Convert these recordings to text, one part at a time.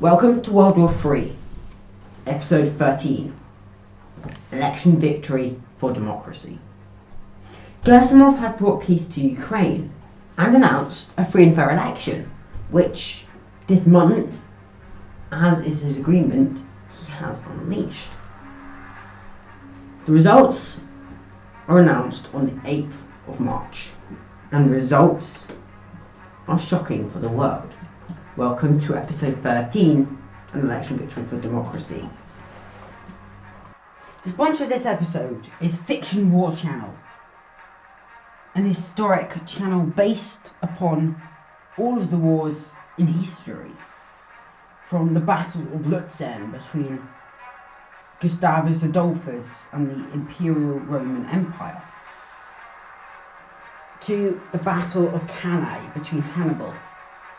Welcome to World War III, episode 13, Election Victory for Democracy. Gerasimov has brought peace to Ukraine and announced a free and fair election, which this month, as is his agreement, he has unleashed. The results are announced on the 8th of March, and the results are shocking for the world. Welcome to episode 13, an election victory for democracy. The sponsor of this episode is Fiction War Channel, an historic channel based upon all of the wars in history, from the Battle of Lutzen between Gustavus Adolphus and the Imperial Roman Empire, to the Battle of Cannae between Hannibal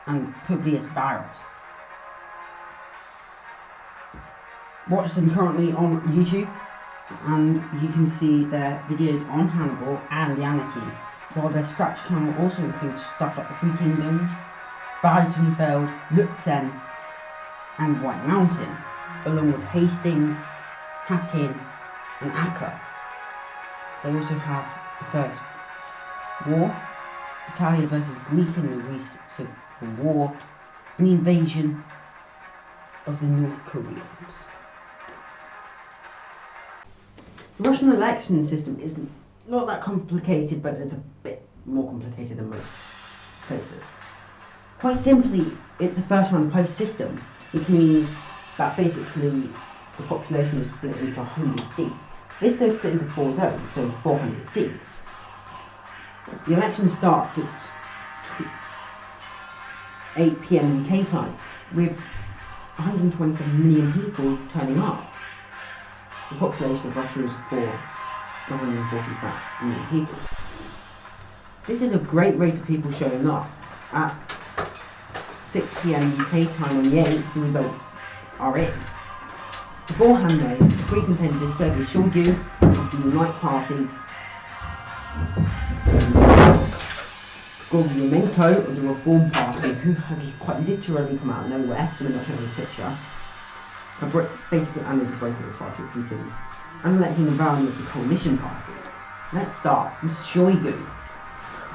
and Publius Varus. Watch them currently on YouTube, and you can see their videos on Hannibal and the Anarchy, while their scratch channel also includes stuff like the Three Kingdoms, Barringtonfeld, Lutzen and White Mountain, along with Hastings, Hattin and Acre. They also have the First War, Italia versus Greece in the Greece Civil War, and the invasion of the North Koreans. The Russian election system is not that complicated, but it's a bit more complicated than most places. Quite simply, it's a first round post system, which means that basically the population is split into 100 seats. This is split into 4 zones, so 400 seats. The election starts at 8 PM UK time, with 127 million people turning up. The population of Russia is 145 million people. This is a great rate of people showing up. At 6 PM UK time on the 8th, the results are in. Beforehand though, the three contenders Sergei Shoigu of the Unite Party, Gorgyemenko of the Reform Party, who has quite literally come out of nowhere, so we're not showing his picture, basically, and is a breakaway party of Putin's, and Alexei Navalny of the Coalition Party. Let's start with Shoigu.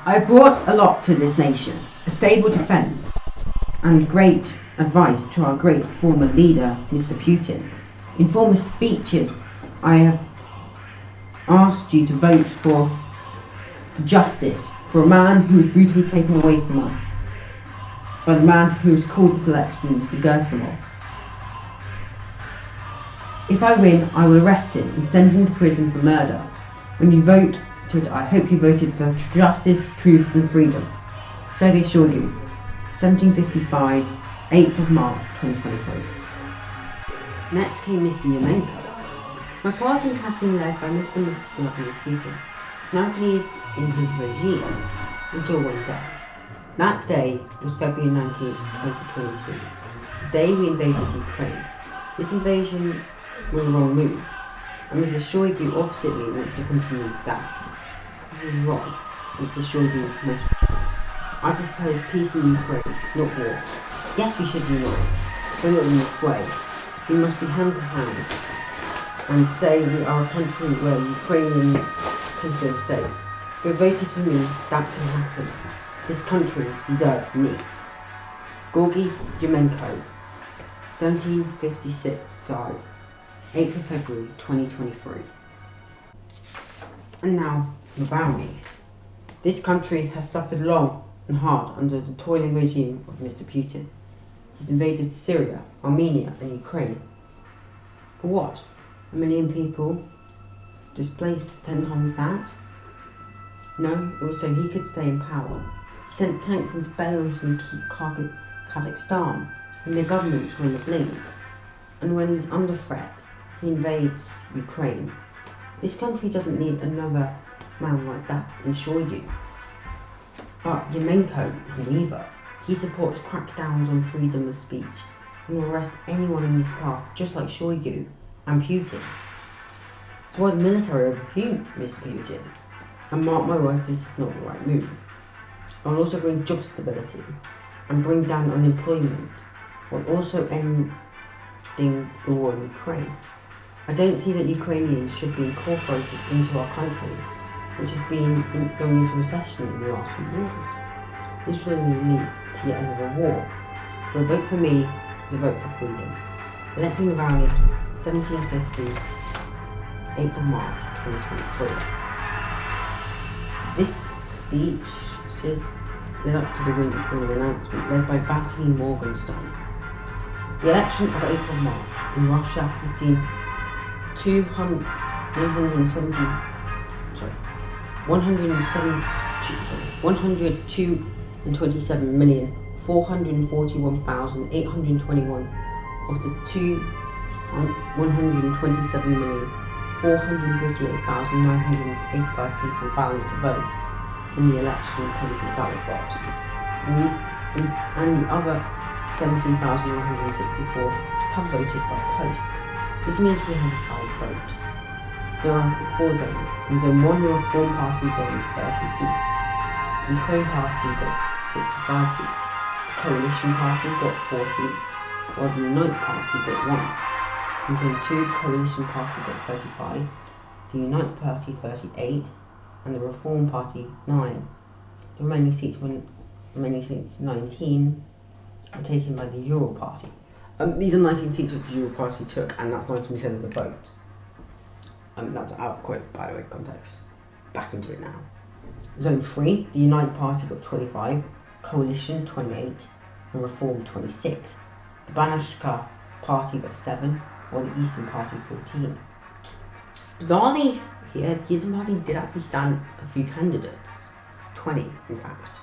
I brought a lot to this nation, a stable defence, and great advice to our great former leader, Mr. Putin. In former speeches, I have asked you to vote for justice, for a man who was brutally taken away from us by the man who has called this election, Mr. Gerasimov. If I win, I will arrest him and send him to prison for murder. When you vote to it, I hope you voted for justice, truth and freedom. Sergei Shoigu, 1755, 8th of March 2023. Next came Mr. Yemenko. My party has been led by Mr. and Mrs. Vladimir Putin, now believed in his regime until one day. That day was February 19, 2022, the day we invaded Ukraine. This invasion was the wrong move, and Mrs. Shoigu opposite me wants to continue that. This is wrong. Mrs. Shoigu must. I propose peace in Ukraine, not war. Yes, we should unite, but not in this way. We must be hand to hand and say we are a country where Ukrainians can feel safe. If you voted for me, that can happen. This country deserves me. Gorgy Yemenko, 1755, 8th of February 2023. And now, Navalny. This country has suffered long and hard under the toiling regime of Mr. Putin. He's invaded Syria, Armenia and Ukraine. For what? 1 million people displaced 10 times that? No, it was so he could stay in power. He sent tanks into Belarus and Kazakhstan when their governments were in the blink. And when he's under threat, he invades Ukraine. This country doesn't need another man like that in Shoigu. But Yemenko is neither. He supports crackdowns on freedom of speech and will arrest anyone in his path, just like Shoigu and Putin. That's why the military overthrew Mr. Putin. And mark my words, this is not the right move. I will also bring job stability and bring down unemployment while also ending the war in Ukraine. I don't see that Ukrainians should be incorporated into our country, which has been going into recession in the last few years. This will only lead to yet another war. So a vote for me is a vote for freedom. Electing Navalny, 1750, 8th of March 2023. This speech led up to the winner announcement led by Vasily Morgenstern. The election of 8th of March in Russia has seen 127,441,821 of the 127,458,985 people vowing to vote in the election according to the ballot box, and the other 17,164 have voted by post. This means we have a valid vote. There are 4 zones. In Zone 1, the Reform Party gained 30 seats. The Ukraine Party got 65 seats. The Coalition Party got 4 seats, while the Unite Party got 1. In Zone 2, the Coalition Party got 35, the Unite Party 38, and the Reform Party 9. The remaining seats 19 were taken by the Euro Party. These are 19 seats which the Euro Party took, and that's 90% of the vote. That's out of quite, by the way, context. Back into it now. Zone 3, the Unite Party got 25, Coalition 28, and Reform 26. The Banashka Party got 7, while the Eastern Party 14. Bizarrely, here, the Eastern Party did actually stand a few candidates. 20, in fact.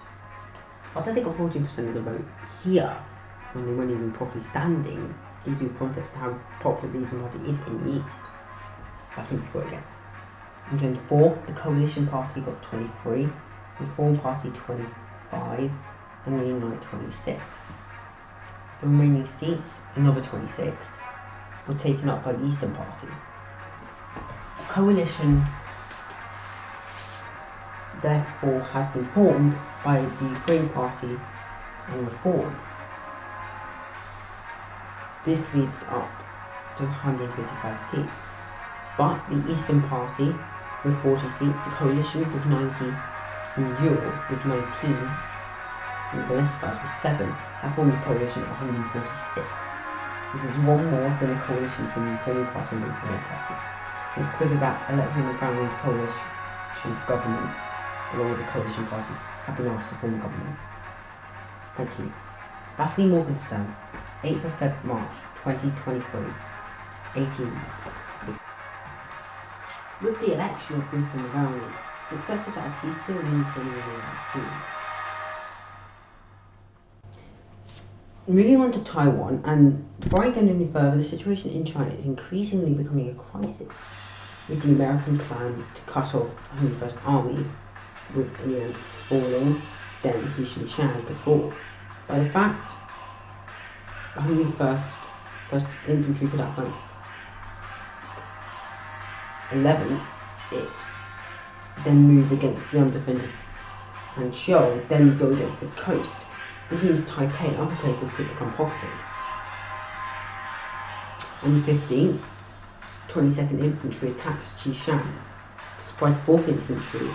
Although they got 14% of the vote here, when they weren't even properly standing, gives you context to how popular the Eastern Party is in the East. Back into score again. In Zone 4, the Coalition Party got 23, Reform Party 25, and the Unite 26. The remaining seats, another 26, were taken up by the Eastern Party. A coalition therefore has been formed by the Ukraine Party and Reform. This leads up to 155 seats. But the Eastern Party with 40 seats, the Coalition with 90, and Europe with 19, and the rest guys with 7, have formed a coalition of 146. This is one more than a coalition from the Ukrainian Party and the Reform Party. It's because of that electing Navalny's coalition governments, along with the Coalition Party, have been asked to form a government. Thank you. Vasily Morgenstern, 8th of March 2023, 18. With the election of Mr. Navalny, it's expected that a peace deal in Ukraine will be announced soon. Moving on to Taiwan, and before I go any further, the situation in China is increasingly becoming a crisis, with the American plan to cut off the 101st Army, with in the end falling, then He Shan could fall. By the fact, the 101st Infantry could outflank 11, it then move against the undefended Hanzhou, then go against the coast. This means Taipei and other places could become pocketed. On the 15th, 22nd Infantry attacks Qishan, surprise 4th Infantry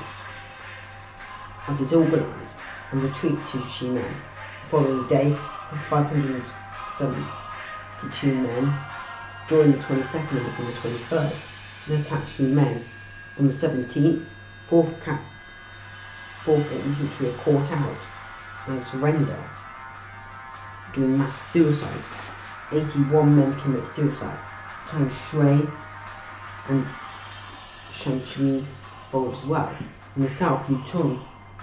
as it's organised, and retreat to Ximen. The following day, 572 men joined the 22nd on the 23rd and attacked Ximen. On the 17th, 4th Infantry are caught out and surrender, doing mass suicide. 81 men commit suicide. Tang Shui and Shanshui follow as well. In the south, Yutong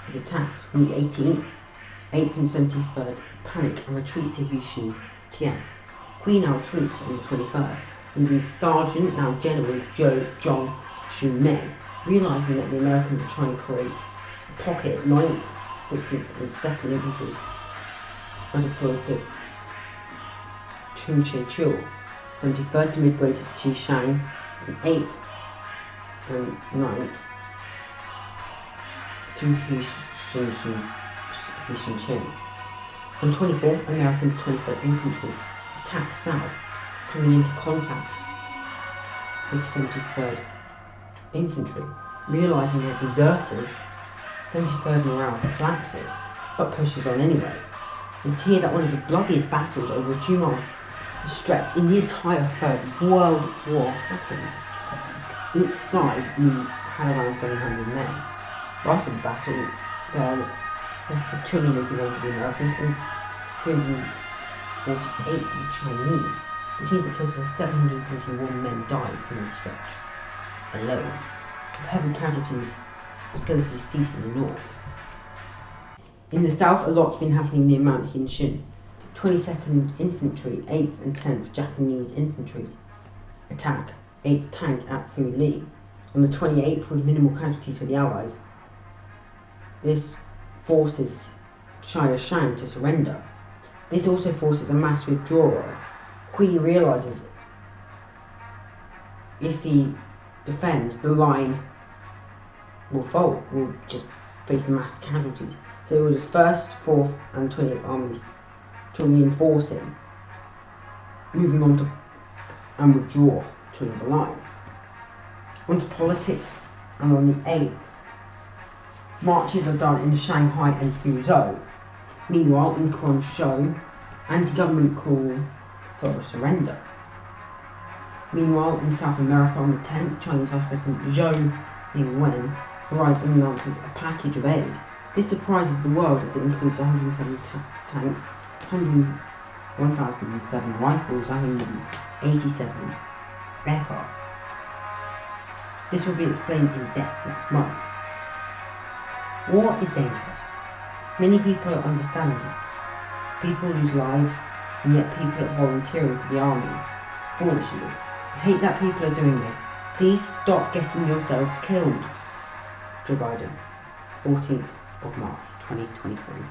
is attacked. On the 18th, 8th and 73rd panic and retreat to Yushin Tian. Queen now retreats on the 23rd, leaving Sergeant, now General Zhong Shumei, realising that the Americans are trying to create a pocket. 9th, 16th and 2nd Infantry are deployed to Chunchechu, 73rd to midway to Qishan, and 8th and 9th to Huishinchen. On the 24th, American 23rd Infantry attacked south, coming into contact with 73rd Infantry. Realising they're deserters, 73rd morale collapses, but pushes on anyway. It's here that one of the bloodiest battles over a 2-mile stretch in the entire Third World War happens. Each side had around 700 men. After the battle, there were 281 for the Americans and 348 for the Chinese, which means a total of 771 men died in this stretch alone, with heavy casualties still to cease in the north. In the south, a lot's been happening near Mount Hinshin. 22nd Infantry, 8th and 10th Japanese Infantry attack 8th Tank at Fu Li. On the 28th, with minimal casualties for the Allies, this forces Xia Shang to surrender. This also forces a mass withdrawal. Kui realises if he defends, the line will fold, will just face mass casualties. So it orders 1st, 4th and 20th armies to reinforce him, moving on to and withdraw to the line. On to politics, and on the 8th, marches are done in Shanghai and Fuzhou. Meanwhile, in Quanzhou, anti-government call for a surrender. Meanwhile, in South America on the 10th, Chinese Vice President Zhou Yingwen arrived and announced a package of aid. This surprises the world as it includes 107 tanks, 1,007 rifles, and 187 aircraft. This will be explained in depth next month. War is dangerous. Many people are understanding. People lose lives, and yet people are volunteering for the army, foolishly. I hate that people are doing this. Please stop getting yourselves killed. Joe Biden, 14th of March 2023.